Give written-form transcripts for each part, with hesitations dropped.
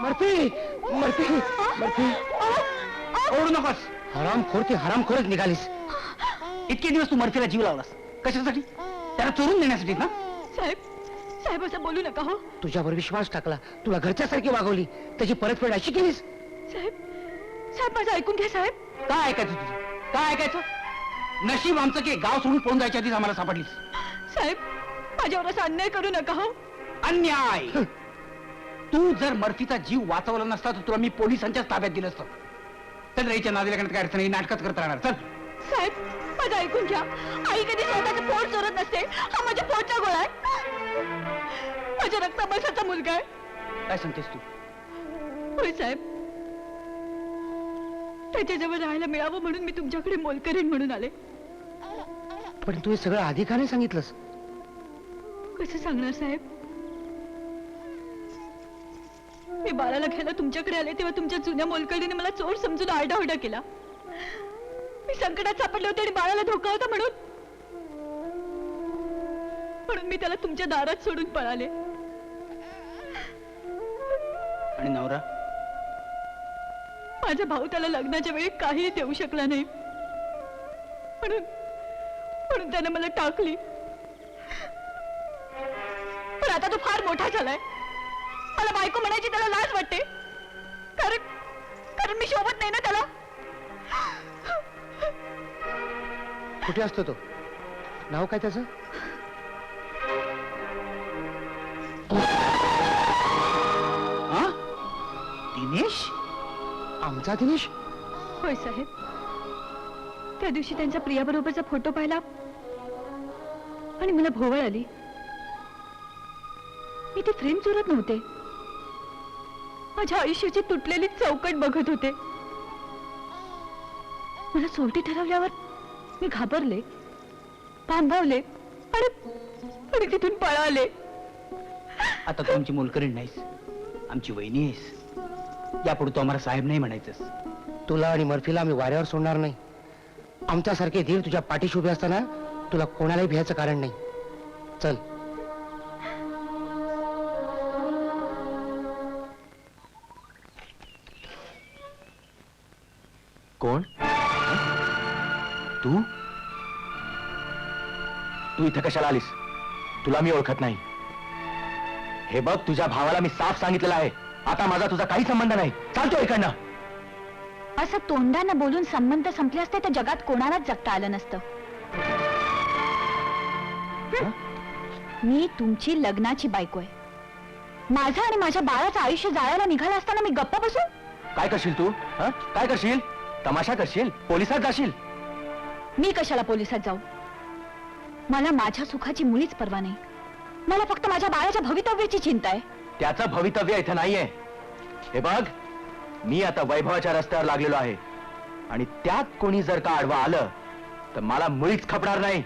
मरती मरती मरती ओढू नकोस. हरामखोर ती हरामखोरच निघालीस. इतके दिवस तू मर्फीला जीव लावलास कशासाठी? त्याला चोरून देण्यासाठी ना? साहेब साहेब असं बोलू नका हो. तुझ्यावर विश्वास टाकला, तुला घरच्यासारखी वागवली, त्याची परतफेड अशी केलीस. साहेब साहेब माझं ऐकून घ्या साहेब. काय ऐकायचं तुझं? काय ऐकायचं? नशीब आमचं की गाव सोडून पळून जायच्या आधीच आम्हाला सापडलीस. साहेब माझ्यावर असा अन्याय करू नका हो. अन्याय? तू जर मर्फीचा जीव वाचवला नसता तर तुला मी पोलिसांच्याच ताब्यात दिलं असतं. तर राईच्या नादीला करण्यात काय अर्थ नाही, नाटकच करत राहणार. चल. साहेब माझं ऐकून घ्या. आई कधी स्वतःचं पोट चोरत नसते. हा माझ्या पोटचा गोळा आहे. माझ्या रक्ताबसाचा मुलगा आहे. काय सांगतेस तू? होय साहेब, त्याच्याजवळ राहायला मिळावं म्हणून मी तुमच्याकडे मोलकरीण म्हणून आले. पण तू हे सगळं आधी का नाही सांगितलंस? कसं सांगणार साहेब? मी बाळाला घ्यायला तुमच्याकडे आले तेव्हा तुमच्या जुन्या मोलकरीने मला चोर समजून आरडाओरडा केला. मी संकटात सापडले होते आणि बाळाला धोका होता म्हणून मी त्याला तुमच्या दारात सोडून पळाले. आणि नवरा? माझा भाऊ त्याला लग्नाच्या वेळी काही देऊ शकला नाही म्हणून त्याने मला टाकली. पण आता तो फार मोठा झालाय. मला बायको म्हणायची त्याला लाज वाटते, कारण मी शोभत नाही ना त्याला. कुठे असतो तो? नाव काय त्याचं? दिनेश? आमचा दिनेश? होय साहेब. त्या दिवशी त्यांच्या प्रियाबरोबरचा फोटो पाहिला आणि मला भोवळ आली. मी ती फ्रेम चोरत नव्हते, माझ्या आयुष्याची तुटलेली चौकट बघत होते. मला सोडती ठरवल्यावर मी घाबरले, भांबावले आणि तिथून पळाले. आता तू आमची मोलकरीण नाहीस, आमची वहिनी आहेस. यापुढे तू आम्हाला साहेब नाही म्हणायचंस. तुला आणि मर्फीला आम्ही वाऱ्यावर सोडणार नाही. आमच्यासारखे धीर तुझ्या पाठीशी उभे असताना तुला कोणालाही भ्यायचं कारण नाही. चल. कोण? तू तू इथं कशाला आलीस? तुला मी ओळखत नाही. हे बघ, तुझ्या भावाला मी साफ सांगितलेलं आहे, आता माझा तुझा काही संबंध नाही. चालतो इकडनं. असं तोंडानं बोलून संबंध संपले असते तर जगात कोणालाच जगता आलं नसतं. मी तुमची लग्नाची बायको आहे. माझं आणि माझ्या बाळाचं आयुष्य जाळायला निघालं असताना मी गप्पा बसू? काय करशील तू? काय करशील? तमाशा करशील? पोलिसात जाशील? मी कशाला पोलिसात जाऊ? मला माझ्या सुखाची मुळीच पर्वा नाही. मला फक्त माझ्या बाळाच्या भवितव्याची चिंता आहे. त्याचं भवितव्य इथं नाहीये. हे बघ, मी आता वैभवाच्या रस्त्यावर लागलेलो आहे आणि त्यात कोणी जर का आडवा आलं तर मला मुळीच खपणार नाही.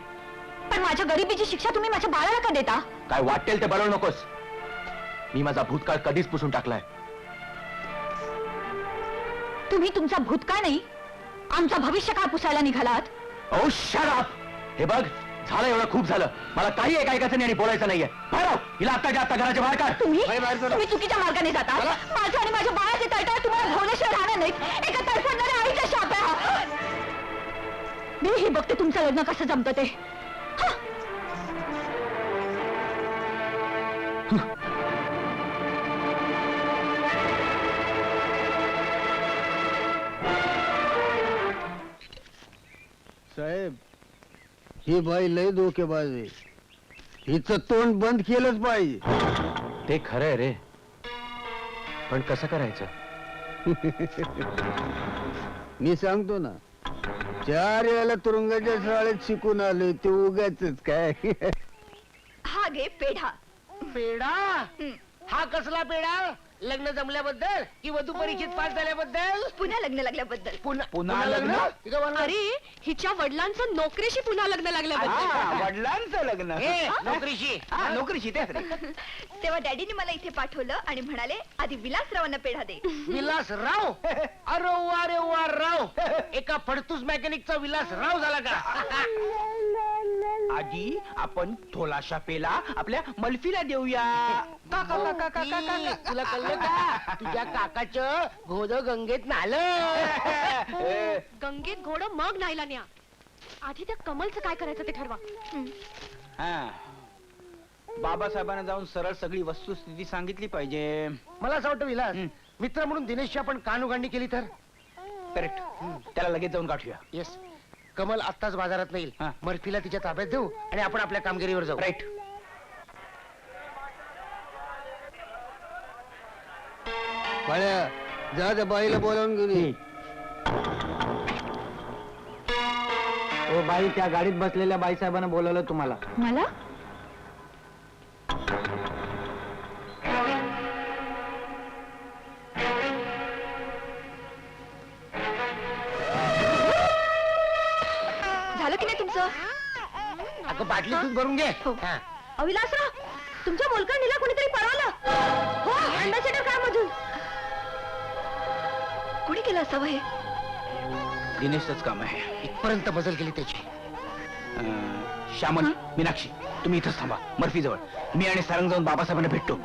पण माझ्या गरिबीची शिक्षा तुम्ही माझ्या बाळाला का देता? काय वाटेल ते बनवू नकोस. मी माझा भूतकाळ कधीच पुसून टाकलाय. तुम्ही तुमचा भूतकाळ नाही, आमचा भविष्यकाळ पुसायला निघालात. ओ शट अप. हे बघ, झालं एवढं खूप झालं. मला काही ऐकायचं नाही आणि बोलायचं नाहीये. बाहेर आव. हिला आत्ताच्या आत्ता घराच्या बाहेर काढ. तुम्ही चुकीच्या मार्गाने जाता. माझ्या आणि माझ्या बाळाचे तळतळ तुम्हाला भोवल्याशिवाय राहणार नाहीत. एका तडफडणाऱ्या आईचा शाप आहे हा. मी हे बघते तुमचं लग्न कसं जमतं ते. साहेब, ही बाई लय धोकेबाज आहे. हिचं तोंड बंद केलंच पाहिजे. ते खरं आहे रे, पण कसं करायचं? मी सांगतो ना, 4 वेळेला तुरुंगाच्या शाळेत शिकून आलोय, ते उगाचच काय. हा घे पेढा. पेढा? हा कसला पेढा? लग्न जमल्याबद्दल की वधू परीक्षेत पास झाल्याबद्दल? पुन्हा लग्न लागल्याबद्दल. पुन्हा लग्न? अरे हिच्या वडिलांचं नोकरीशी पुन्हा लग्न लागल्याबद्दल. वडिलांचं लग्न? नोकरीशी? नोकरीशी तेच रे. तेव्हा डॅडीने मला इथे पाठवलं आणि म्हणाले आधी विलासरावांना पेढा दे. विलासराव? अरे वा राव, एका फडतूस मेकॅनिकचा विलासराव झाला का? आजी आपण थोलाशा पेला आपल्या मल्फीला देऊया. का का का का का का का का? तुला कळलं का तुझ्या काकाचं घोड गंगेत नालं. गंगेत घोड मग नाहीला न्या. आधी त्या कमलचं काय करायचं ते ठरवा. हा. बाबासाहेबांना जाऊन सरळ सगळी वस्तुस्थिती सांगितली पाहिजे. मला असं वाटतं विलास, हं. मित्र म्हणून दिनेशची आपण कानउघाडणी केली तर. करेक्ट. त्याला लगेच जाऊन गाठूया. येस, कमल आत्ताच बाजारात नाही. हा. मर्फीला तिच्या ताब्यात देऊ आणि आपण आपल्या कामगिरीवर जाऊ. राईट. बाळ्या जा त्या बाईला बोलावून घेऊन ये. ओ बाई, त्या गाडीत बसलेल्या बाईसाहेबांना बोलवलं तुम्हाला. मला झालं की नाही तुमचं? अगं बाटली दूध भरून घे. हो. हा. अविलासराव, तुमच्या मोलकर्णीला कोणीतरी पळवलं. हो, अँबॅसेडर कार मधून. कोणी केलं असावं हे? दिनेशच काम आहे. इथपर्यंत बदल केली त्याची. श्यामल, मीनाक्षी, तुम्ही इथंच थांबा मर्फी जवळ. मी आणि सारंग जाऊन बाबासाहेबांना भेटतो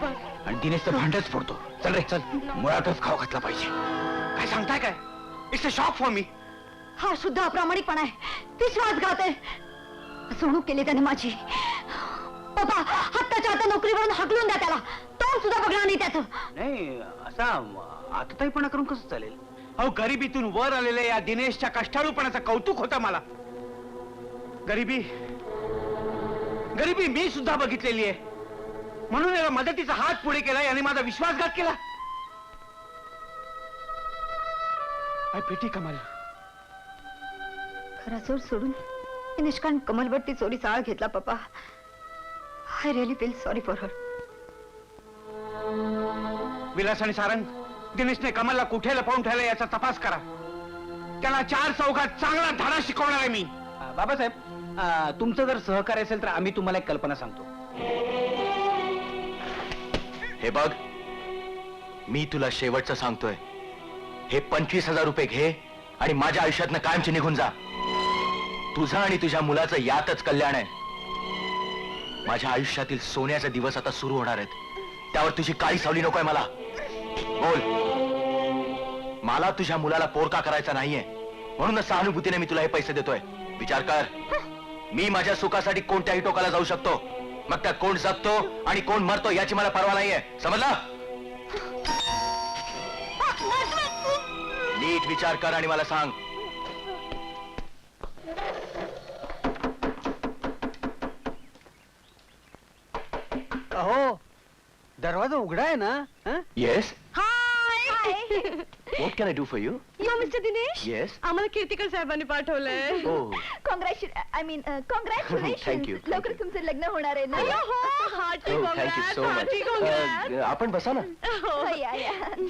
आणि दिनेशचं भांडच फोडतो. चल रे चल. मुळातच खाऊ घातला पाहिजे. काय सांगताय काय? It's a shock for me. हा शुद्ध अप्रामाणिकपणा आहे. विश्वासघात आहे. फसवणूक केली त्याने माझी. पप्पा, आत्ताच्या आता नोकरीवरून हाकलून द्या त्याला. तोंड सुद्धा बघणार नाही त्याचं. नाही, असा आतताईपणा करून कसं चालेल? अहो, गरिबीतून वर आलेल्या या दिनेशच्या कष्टाळूपणाचं कौतुक होतं मला. गरिबी मी सुद्धा बघितलेली आहे. म्हणून याला मदतीचा हात पुढे केला. याने माझा विश्वासघात केला. आय पिटी कमल. खरा चोर सोडून मी निष्कारण कमलवरती चोरीचा आळ घेतला. पप्पा, I really feel sorry for her. Vilas आणि सारंग, दिनेशने कमलला कुठे लपवून ठेवलं याचा तपास करा. त्याला 4 चौघात चांगला धडा शिकवणार आहे मी. बाबासाहेब, तुमचं जर सहकार्य असेल तर आम्ही तुम्हाला एक कल्पना सांगतो. हे बघ, मी तुला शेवटचं सांगतोय. हे 25,000 रुपये घे आणि माझ्या आयुष्यातनं कायमची निघून जा. तुझं आणि तुझ्या मुलाचं यातच कल्याण आहे. माझ्या आयुष्यातील सोन्याचे दिवस आता सुरू होणार आहेत. त्यावर तुझी काळी सावली नकोय मला. बोल. मला तुझ्या मुलाला पोरका करायचा नाहीये, म्हणूनच सहानुभूतीने मी तुला हे पैसे देतोय. विचार कर, मी माझ्या सुखासाठी कोणत्याही टोकाला जाऊ शकतो. मग त्यात कोण जगतो आणि कोण मरतो याची मला पर्वा नाहीये. समजला? नीट विचार कर आणि मला सांग. अहो, दरवाजा उघडा आहे ना? हं? Yes. High. What can I do for you? Yo mister Dinesh. Yes. आम्हाला कीर्तिकर साहेबांनी पाठवलंय. हो. कॉंग्रॅच्युलेशन. Thank you. लवकर तुमचं लग्न होणार आहे ना? Thank you so much. आपण बसा ना.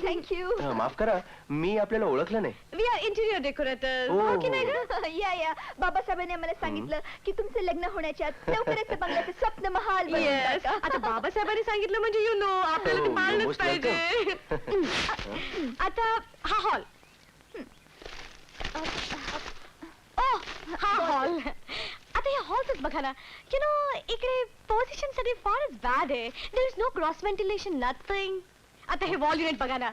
थँक्यू. माफ करा, मी आपल्याला ओळखलं नाही. We are interior decorator. हो की नाही ग? या बाबासाहेबांनी आम्हाला सांगितलं की तुमचं लग्न होण्याच्या आत लवकरच बंगल्याचं स्वप्न महाल बनवून टाका. आता बाबासाहेबांनी सांगितलं म्हणजे यू नो आपल्याला ते हो, पाळलंच most पाहिजे. आता हा हॉल. हा हॉल. आता या हॉलच बघा ना. यु नो इकडे पोझिशन साठी फारच बॅड आहे. There is no cross ventilation, nothing. आता हे वॉल युनिट बघा ना.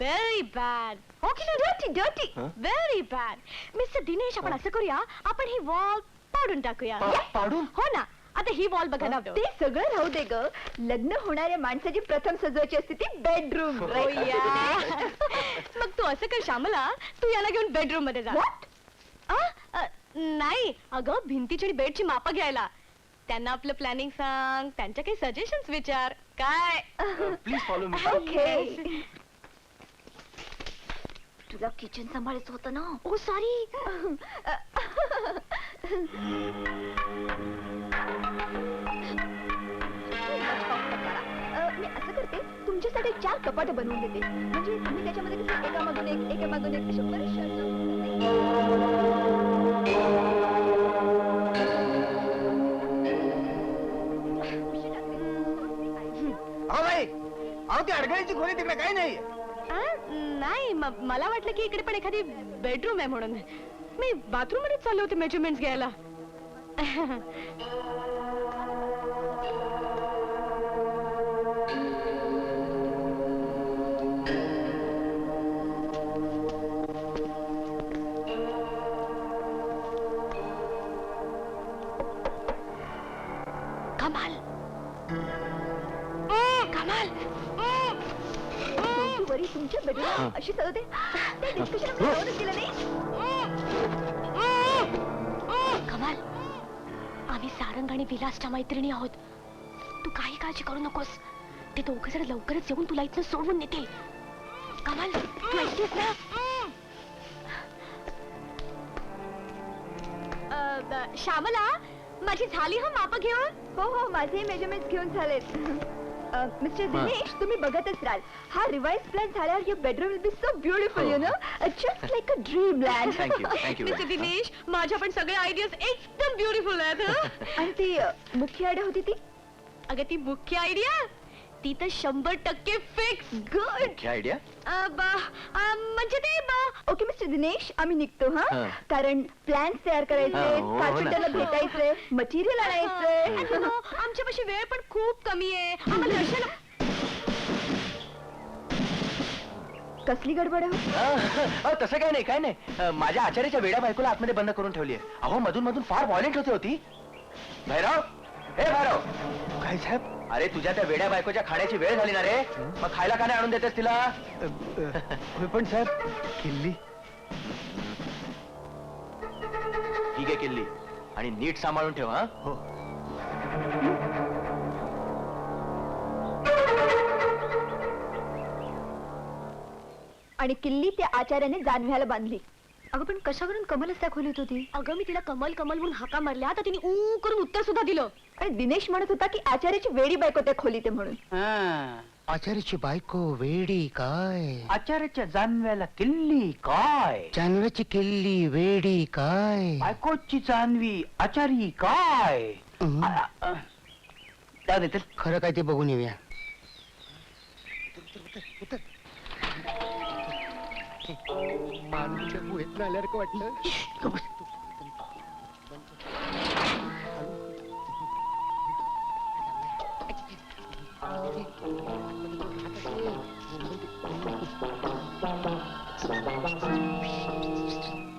Very bad. हो की नाही? Dirty. Very bad. Mister Dinesh, आपण असं करूया, आपण ही वॉल पाडून टाकूया. पाडून? हो ना. आता ही वॉल बघा ना. ते सगळं राहू दे ग. लग्न होणाऱ्या माणसाची प्रथम सजवायची असते ती बेडरूम. मग तू असं कर श्यामला, तू याला घेऊन बेडरूम मध्ये जा. नाही अगं, भिंतीची आणि बेडची मापं घ्यायला. त्यांना आपलं प्लॅनिंग सांग, त्यांच्या काही सजेशन्स विचार. काय? Please follow me. ओके. तुला किचन सांभाळायचं होतं ना. ओ सॉरी. मी असं करते, तुमच्यासाठी 4 कपाट बनवून देते. म्हणजे तुम्ही त्याच्यामध्ये कसं एकामागून एक अशा अहो बाई, अहो ती अडगळीची खोली तिकडे काही नाही. नाही, मला वाटलं की इकडे पण एखादी बेडरूम आहे म्हणून. मी बाथरूम मध्ये चालले होते मेजरमेंट घ्यायला. कमाल कमाल वरी तुमच्या बेडरूम अशी चालवते त्या डिस्कशन केलं नाही. कमाल आम्ही सारंग आणि विलासच्या मैत्रिणी आहोत. तू काही काळजी करू नकोस. ते दोघं जण लवकरच येऊन तुला इथनं सोडवून नेतील. कमाल तू ऐकतेस ना? श्यामला माझी झाली हा माप घेऊन. हो हो माझे मेजरमेंट घेऊन झालेत. मिस्टर दिनेश तुम्ही बघतच राहाल. हा रिवाइज प्लॅन झाल्यावर your bedroom will be so beautiful you know just like a dream land. Thank you mister Dinesh माझ्या पण सगळे आयडियाज एकदम ब्युटिफुल आहेत. आणि ती मुख्य आयडिया होती ती. अगं ती मुख्य आयडिया ती तर 100% फिक्स. गुड काय आयडिया? म्हणजे ते ओके मिस्टर दिनेश आम्ही निघतो हा. हा. कारण प्लॅन्स तयार करायचे, हो ना. कारपेंटरला भेटायचंय, मटेरियल आणायचंय. आमच्यापाशी वेळ पण खूप कमी आहे. आम्हाला रशियाला कसली गडबड आहे? तसं काय नाही काय नाही. माझ्या आचार्याच्या वेड्या बायकोला आतमध्ये बंद करून ठेवली आहे. अहो मधून मधून फार व्हायलेंट होती होती. भैरव हे भैरव. काय साहेब? अरे तुझ्या त्या वेड्या बायकोच्या खाण्याची वेळ झाली ना रे. मग खायला का नाही आणून देतेस तिला? पण साहेब किल्ली ठीक आहे किल्ली आणि नीट सांभाळून ठेव हा. हो. आणि किल्ली त्या आचार्याने जान्हव्याला बांधली. अगं पण कशावरून कमलच त्या खोलीत होती? अगं मी तिला कमल कमल म्हणून हाका मारल्या तर तिने ऊ करून उत्तर सुद्धा दिलं. आणि दिनेश म्हणत होता की आचार्याची वेडी बायको त्या खोलीत आहे म्हणून. आचार्याची बायको वेडी काय? आचार्याच्या जानव्याला किल्ली काय? जानव्याची किल्ली वेडी काय? बायकोची जानवी आचारी काय? जाऊ दे तर. खरं काय ते बघून येऊया. माणूसच्या गुहेत आल्यासारखं वाटलं.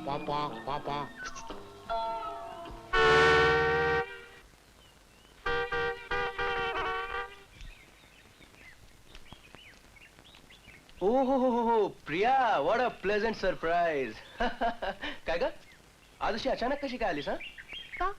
पापा पापा ओ हो Priya what a pleasant surprise. काय ग आज अशी अचानक कशी काय आलीस? हा का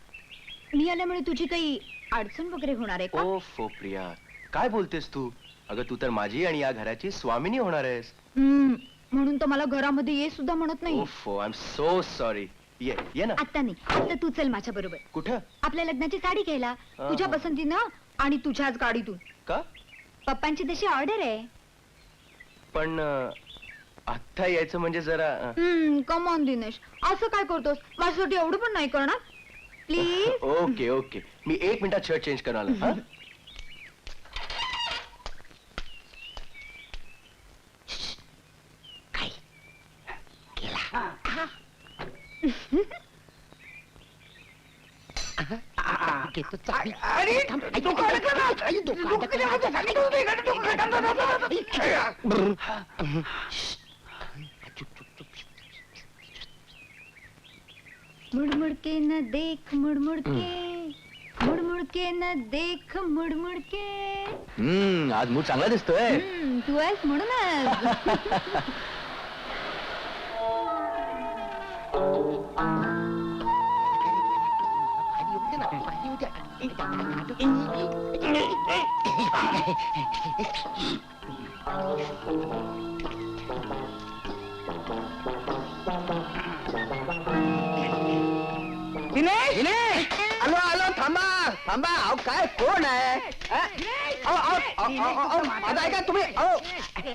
मी आल्यामुळे तुझी काही अडचण वगैरे होणार आहे का? ओफो प्रिया काय बोलतेस तू? अगं तू तर माझी आणि या घराची स्वामिनी होणार आहेस. म्हणून तर मला घरामध्ये ये सुद्धा म्हणत नाही. ओफो आय एम सो सॉरी. ये ये ना. आता नाही आता तू चल माझ्या बरोबर कुठं? आपल्या लग्नाची साडी घ्यायला. तुझ्या पसंतीनं आणि तुझ्याच गाडीतून. का? पप्पांची तशी ऑर्डर आहे. पण आत्ता यायचं म्हणजे जरा कम ऑन दिनेश असं काय करतोस? माझ्यासाठी एवढं पण नाही करणार प्लीज. ओके ओके मी 1 मिनिटात शर्ट चेंज करून आलो. हा घेतो चावी. अरे तू काय करणार? आई, डोकं मुड़मुड़ के न देख मुड़मुड़ के मुड़मुड़ के न देख मुड़मुड़ के. आज मूड चांगला दिसतोय. तू आहेस म्हणूनच. दिनेश दिनेश आलो आलो थांबा थांबा. अहो काय कोण आहे? आता ऐका तुम्ही.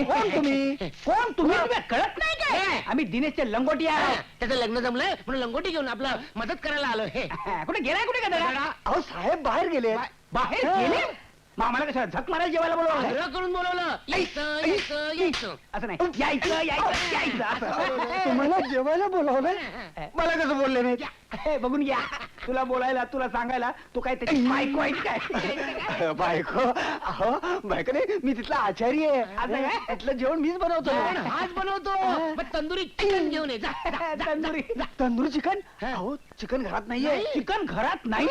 कोण तुम्ही? कोण तुम्ही? कळत नाही काय? आम्ही दिनेशचे लंगोटी आहे. त्याचं लग्न जमलंय म्हणून लंगोटी घेऊन आपला मदत करायला आलो. हे कुठे गेलाय? कुठे गेला? अहो साहेब बाहेर गेले. बाहेर गेले? मग आम्हाला कसं झक मारायला जेवायला बोलवलं? आग्रह करून बोलवलं. यायचं यायचं यायचं. असं नाही. यायचं यायचं यायचं असं. तुम्हाला जेवायला बोलावलंय? मला कसं बोलले नाही? हे बघून घ्या. तुला बोलायला तुला सांगायला तू काय त्याची बायको आहेस काय? बायको अहो बायको नाही मी तिथला आचारी आहे असं काय? तिथलं जेवण मीच बनवतो हाच बनवतो मग तंदुरी चिकन घेऊन ये जा, जा, जा. तंदूरी चिकन अहो चिकन घरात नाहीये चिकन घरात नाही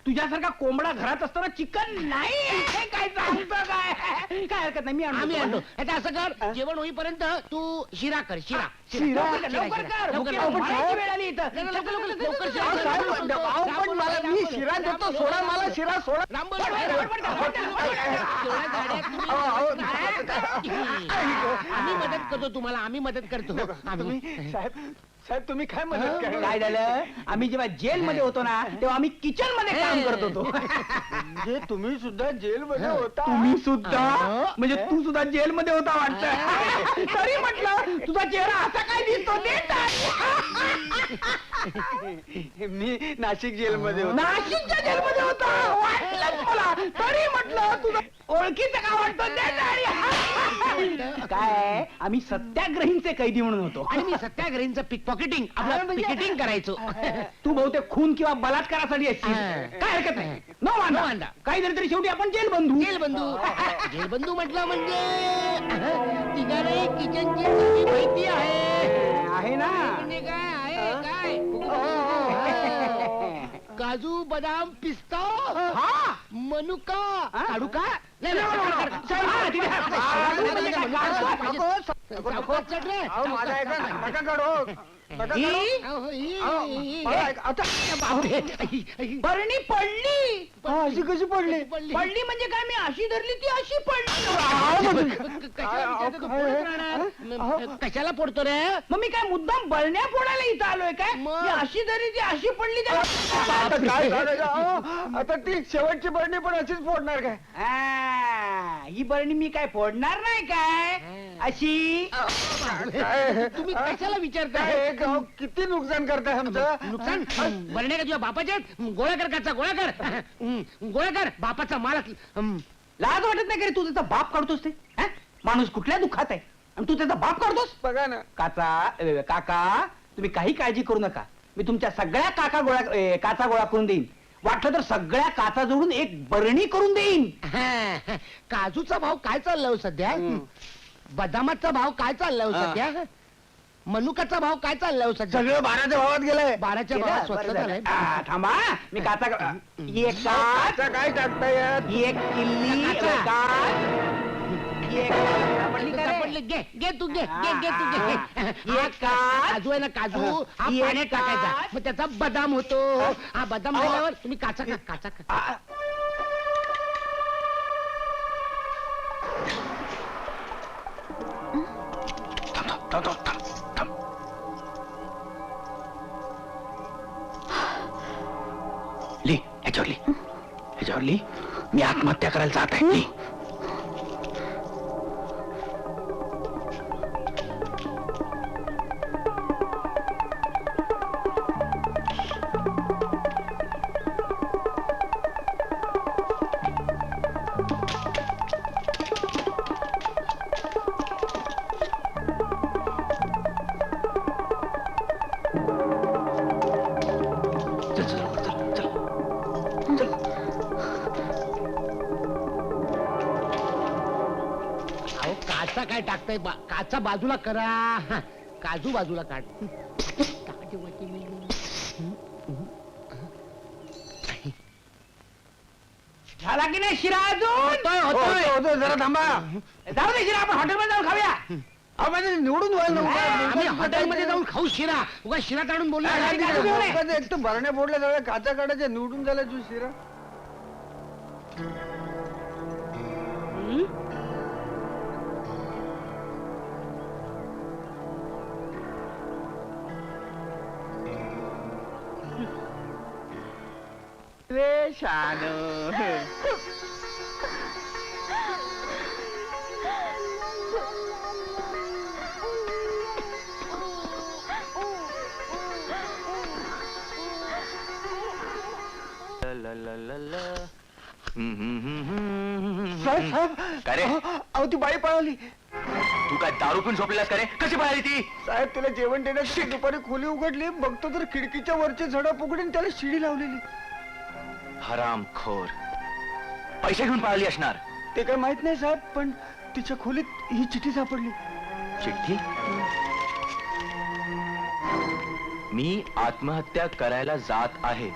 तुझ्यासारखा कोंबडा घरात असताना चिकन नाही हे काय सांगतो काय काय हरकत नाही मी आम्ही आणतो आणतो आता असं कर जेवण होईपर्यंत तू शिरा कर शिरा शिरा? लवकर कर लवकर, भुकेला लवकर. मरायची वेळ आली इथं. लवकर, लवकर, लवकर शिरा. अहो, साहेब, अहो, पण मला मी शिरा देतो सोडा मला शिरा सोडा राम बोल, पड, राम पड, पड, बोल. पड, पड, पड, पड. एवढ्या गाड्या तुम्ही- आम्ही मदत करतो तुम्हाला आम्ही मदत करतो आम्ही साहेब तुम्ही काय मदत काय काय झालं आम्ही जेव्हा जेल मध्ये होतो ना तेव्हा आम्ही किचन मध्ये काम करत होतो म्हणजे तुम्ही सुद्धा जेल मध्ये होता तुम्ही सुद्धा म्हणजे तू सुद्धा जेल मध्ये होता वाटतं तरी म्हटलं तुझा चेहरा असा काय दिसतो ते मी नाशिक जेल मध्ये होतो नाशिकच्या जेल मध्ये होता वाटलंच मला तरी म्हटलं तुझं ओळखीचं का वाटतो ते तरी. काय आम्ही सत्याग्रहींचे कैदी म्हणून होतो आणि मी सत्याग्रहींचं पिक पॉकेटिंग आपलं पिकेटिंग करायचो तू बहुतेक खून किंवा बलात्कारासाठी असशील हा. काय हरकत नाही नो No वांदा वांदा. काही झालं तरी शेवटी आपण जेल बंधू जेलबंधू जेलबंधू म्हटलं म्हणजे तिघालाही किचनची सगळी माहिती आहे आहे ना म्हणजे काय आहे काय काजू बदाम पिस्ता हा मनुका हा? काढू का नाही, नाही, हा, नाही, साहेब, हा, तिथे हा. काढू म्हणजे काय? काढू. सावकाश चढ रे. अहो माझा ऐका ना, नका काढू. नका ही? काढू. अहो, ही, अहो, ही. मला ऐका, आता बापरे. बरणी पडली अशी कशी पडली पडली म्हणजे काय मी अशी धरली ती अशी पडली कशाला विचारतो तू? फोडत राहणार. कशाला फोडतो रे मग मी काय मुद्दाम बरण्या फोडायला इथं आलोय काय मग? मी अशी धरली ती अशी पडली त्याला आता काय झालं का? अहो, आता ती शेवटची बरणी पण अशीच फोडणार काय ही बरणी मी काय फोडणार नाही काय अशी काय तुम्ही कशाला विचारताय काय गाव किती नुकसान करताय आमचं नुकसान बरण्या का तुझ्या बापाच्या गोळा कर काचा गोळा कर गोळा कर बापाचा माल लाज वाटत नाही का रे तू त्याचा बाप काढतोस ते हा? माणूस कुठल्या दुःखात आहे आणि तू त्याचा बाप काढतोस बघा ना काका तुम्ही काही काळजी करू नका मी तुमच्या सगळ्या काचा गोळा करून देईन वाटलं तर सगळ्या काचा जोडून एक बरणी करून देईन काजूचा भाव काय चाललाय हो सध्या बदामाचा भाव काय चाललाय हो सध्या मनुकाचा भाव काय चाललाय हो सध्या सगळं 12च्या भावात गेलंय 12च्या भावात स्वस्त झालंय थांबा मी काचा एक काच आता काय टाकताय यात? एक किल्ली काचा. काच, एक पडली का रे? पडली. घे घे तू घे घे घे तू घे एक काच. काजू आहे ना काजू हा एक पाण्यात टाकायचा काच. मग त्याचा बदाम होतो हा बदाम झाल्यावर तुम्ही काचा खा काचा खा आ, ली ह्याच्यावर ली मी आत्महत्या करायला जात आहे ली चल चल चल चल चल अहो काचा काय टाकताय काचा बाजूला करा हा, काजू बाजूला काढ झाला की नाही शिरा अजून होतोय, होतोय, होतोय. होतोय, जरा थांबा जाऊ दे शिरा आपण हॉटेलमध्ये जाऊन खाऊया अहो, म्हणजे निवडून व्हायला नको. आम्ही हॉटेलमध्ये जाऊन खाऊ शिरा उगा शिरा काढून बोलला काय नाही, नाही, काजू घेऊन ये. लोकांचं एक तर भरण्या फोडल्या सगळ्या काचा काढायच्या निवडून झाल्या तू शिरा रे शान साहेब साहेब काय रे? अहो ती बाई पळाली तू काय दारू पिऊन झोपलेलास का रे? कशी पळाली ती? साहेब त्याला जेवण देण्यासाठी दुपारी खोली उघडली, बघतो तर खिडकीच्या वरचे झडप उघडून त्याला शिडी लावलेली. हरामखोर. पैसे घेऊन पळाली असणार. ते काय माहित नाही साहेब, पण तिच्या खोलीत ही चिठ्ठी सापडली. चिठ्ठी? मी आत्महत्या करायला जात आहे.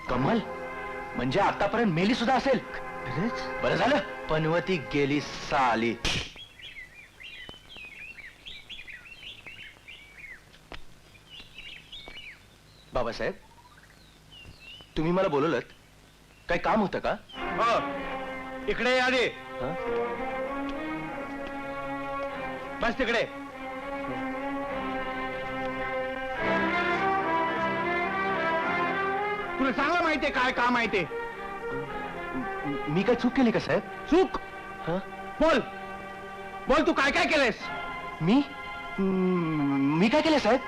कमल म्हणजे आतापर्यंत मेली सुद्धा असेल. बरं झालं पनवती गेली साली. बाबासाहेब, तुम्ही मला बोलवलं, काही काम होतं का? हो, इकडे या दे. हं? बस तिकडे. तुला चांगलं माहितीये काय काम आहे ते. मी काय चूक केली का साहेब? चूक? हं? बोल बोल, तू काय काय केलंयस? मी काय केलं साहेब?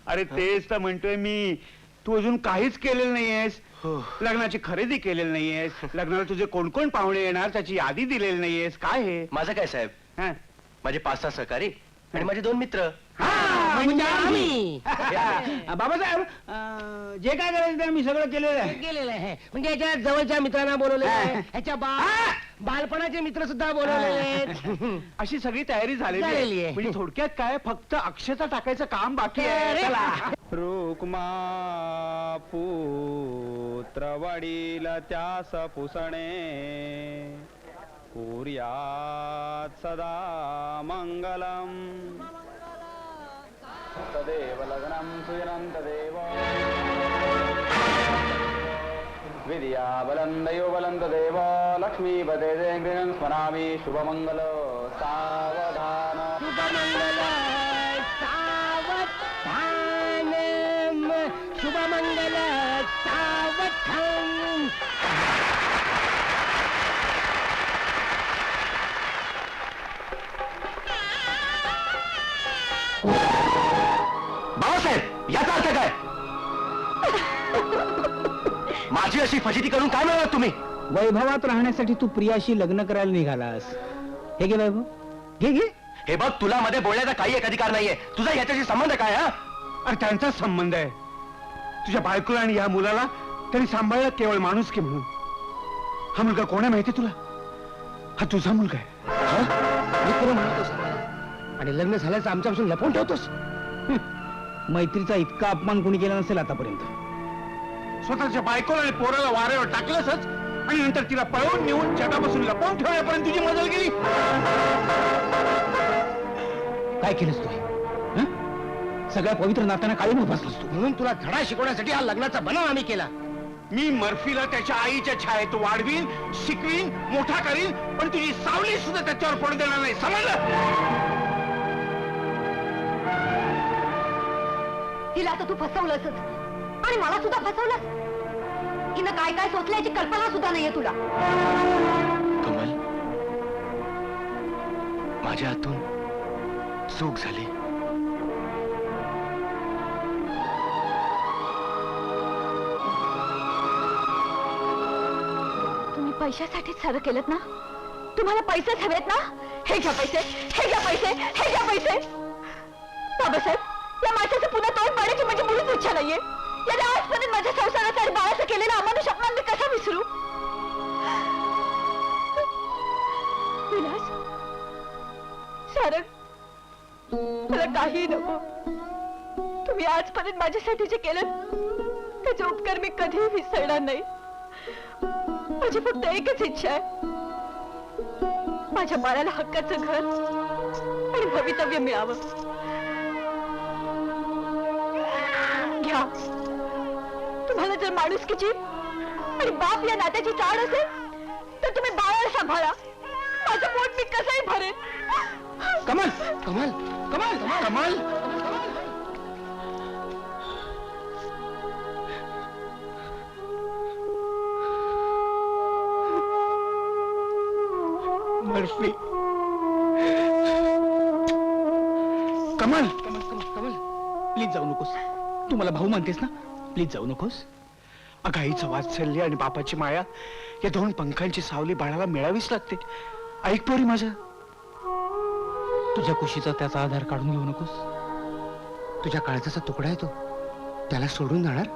अरे तेच तर म्हणतोय मी. तू अजून काहीच केलेलं नाहीयेस. हो. लग्नाची खरेदी केलेली नाहीयेस. लग्नाला तुझे कोण कोण पाहुणे येणार त्याची यादी दिलेली नाहीयेस. काय हे? माझं काय साहेब? हं? माझे 5-6 सहकारी आणि माझे 2 मित्र. म्हणजे आम्ही बाबासाहेब, जे काय करायचं ते आम्ही सगळं केलेलं आहे. गेलेलं आहे. म्हणजे याच्या जवळच्या मित्रांना बोलवलेलं आहे, ह्याच्या बालपणाचे मित्र सुद्धा बोलवलेले आहेत. अशी सगळी तयारी झालेली झालेली आहे. आहे. म्हणजे थोडक्यात काय, फक्त अक्षता टाकायचं काम बाकी आहे. अरे. चला. रुक्मा पुत्र वडील त्यास पुसणे कुर्यात् सदा मंगलम. तदेव लग्नं सुजनं तदेव विद्या बलं दैव बलं तदेव लक्ष्मीपते गृहं स्मरामि शुभमंगल सावधान. शुभमंगल सावधानम, शुभमंगल सावधान. बाबासाहेब, याचा अर्थ काय? माझी अशी फजिती करून काय मिळवलं तुम्ही? वैभवात राहण्यासाठी तू प्रियाशी लग्न करायला निघालास. हे घे वैभव, घे घे. हे बघ, तुला मध्ये बोलण्याचा काही एक अधिकार नाहीये. तुझा याच्याशी संबंध काय? हा, अरे त्यांचाच संबंध आहे. तुझ्या बायकोला आणि या मुलाला त्यांनी सांभाळलं केवळ माणूस की म्हणून. हा मुलगा कोण आहे माहिती तुला? हा तुझा मुलगा आहे. मित्र म्हणतोस आणि लग्न झाल्याचं आमच्यापासून लपवून ठेवतोस. मैत्रीचा इतका अपमान कोणी केला नसेल आतापर्यंत. स्वतःच्या बायकोला आणि पोराला वाऱ्यावर टाकलंसच आणि नंतर तिला पळवून नेऊन जगापासून लपवून ठेवण्यापर्यंत तुझी मदत केली. काय केलंस तू? हं? सगळ्या पवित्र नात्यांना काढून बसलास तू. म्हणून तुला धडा शिकवण्यासाठी हा लग्नाचा बनाव आम्ही केला. मी मर्फीला त्याच्या आईच्या छायेत वाढवीन, शिकवीन, मोठा करीन, पण तुझी सावली सुद्धा त्याच्यावर पडू देणार नाही. समजलं? हिला आता तू फसवलंच आणि मला सुद्धा फसवलंस. हिनं काय काय सोचल्याची कल्पना सुद्धा नाहीये तुला. कमल, माझ्या हातून चूक झाली. तुम्ही पैशासाठीच सारं केलं ना? तुम्हाला पैसेच हवेत ना? हे घ्या पैसे, हे घ्या पैसे, हे घ्या पैसे. बाबासाहेब, या माणसाचं पुन्हा तोंड पाडायची म्हणजे मुळीच इच्छा नाहीये. याने आजपर्यंत माझ्या संसाराचा आणि बाळाचं केलेला अमानुष अपमान मी कसा विसरू? विलास, सारंग, मला काही नको. तुम्ही आजपर्यंत माझ्यासाठी जे केलं त्याचे उपकार मी कधीही विसरणार नाही. माझी फक्त एकच इच्छा आहे, माझ्या बाळाला हक्काचं घर आणि भवितव्य मिळावं. घ्या, तुम्हाला जर माणुसकीची आणि बाप या नात्याची चाड असेल तर तुम्ही बाळाला सांभाळा. माझं पोट मी कसंही भरेन. कमल, कमल, कमल, कमल. मर्फी. कमल, कमल, कमल, कमल. प्लीज जाऊ नकोस. तू मला भाऊ मानतेस ना? प्लीज जाऊ नकोस. अगं आईचं वात्सल्य आणि बापाची माया या दोन पंखांची सावली बाळाला मिळावीच लागते. ऐक पोरी माझं, तुझ्या कुशीचा त्याचा आधार काढून घेऊ नकोस. तुझ्या काळजाचा तुकडा आहे तो, त्याला सोडून जाणार?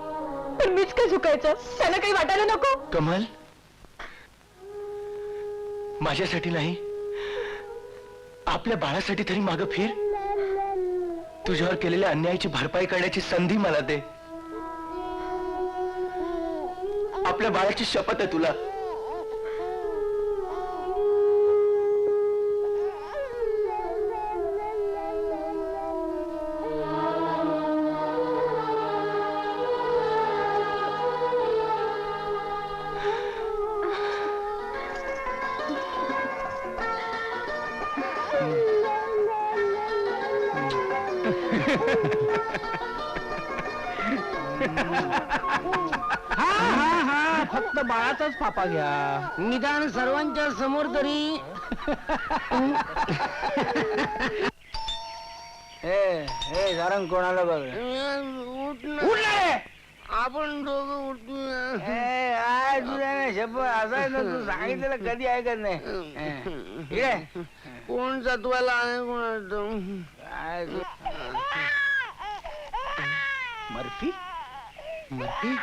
पण मीच काय चुकायचं, त्याला काही वाटायला नको. कमल, माझ्यासाठी नाही, आपल्या बाळासाठी तरी मागं फिर. तुझ्यावर केलेल्या अन्यायाची भरपाई करण्याची संधी मला दे. आपल्या बाळाची शपथ आहे तुला. फक्त बाळाचाच पापा घ्या. निदान सर्वांच्या समोर तरी. सारंग कोणाला बघ. आपण दोघं उठून शपथ असाय ना, तू सांगितलेलं कधी ऐकत नाही. कोण सत्वाला आहे कोणाचं? Murphy Murphy?